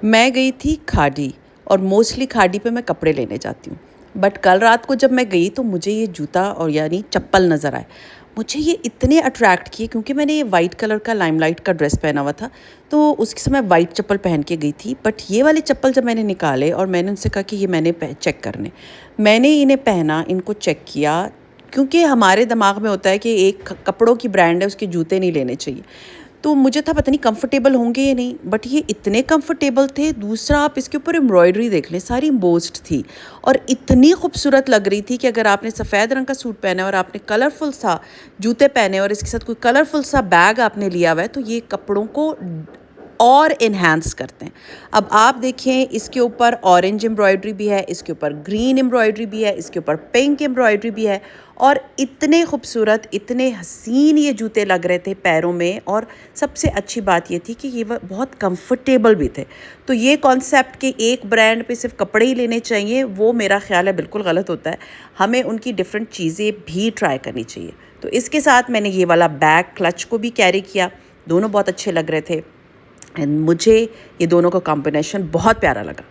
मैं गई थी खाड़ी और मोस्टली खाड़ी पे मैं कपड़े लेने जाती हूँ। बट कल रात को जब मैं गई तो मुझे ये जूता और यानी चप्पल नज़र आए। मुझे ये इतने अट्रैक्ट किए क्योंकि मैंने ये वाइट कलर का लाइमलाइट का ड्रेस पहना हुआ था, तो उसके समय वाइट चप्पल पहन के गई थी। बट ये वाले चप्पल जब मैंने निकाले और मैंने उनसे कहा कि ये मैंने चेक करने, मैंने इन्हें पहना, इनको चेक किया, क्योंकि हमारे दिमाग में होता है कि एक कपड़ों की ब्रांड है, उसके जूते नहीं लेने चाहिए। तो मुझे था पता नहीं कंफर्टेबल होंगे या नहीं, बट ये इतने कंफर्टेबल थे। दूसरा, आप इसके ऊपर एम्ब्रॉयडरी देख लें, सारी एम्बोस्ड थी और इतनी खूबसूरत लग रही थी कि अगर आपने सफ़ेद रंग का सूट पहना है और आपने कलरफुल सा जूते पहने और इसके साथ कोई कलरफुल सा बैग आपने लिया हुआ है, तो ये कपड़ों को और इन्हांस करते हैं। अब आप देखें, इसके ऊपर ऑरेंज एम्ब्रॉयडरी भी है, इसके ऊपर ग्रीन एम्ब्रॉयडरी भी है, इसके ऊपर पिंक एम्ब्रॉयडरी भी है और इतने खूबसूरत, इतने हसीन ये जूते लग रहे थे पैरों में। और सबसे अच्छी बात ये थी कि ये बहुत कंफर्टेबल भी थे। तो ये कॉन्सेप्ट कि एक ब्रांड पे सिर्फ कपड़े ही लेने चाहिए, वो मेरा ख्याल है बिल्कुल गलत होता है। हमें उनकी डिफरेंट चीज़ें भी ट्राई करनी चाहिए। तो इसके साथ मैंने ये वाला बैग क्लच को भी कैरी किया, दोनों बहुत अच्छे लग रहे थे एंड मुझे ये दोनों का कॉम्बिनेशन बहुत प्यारा लगा।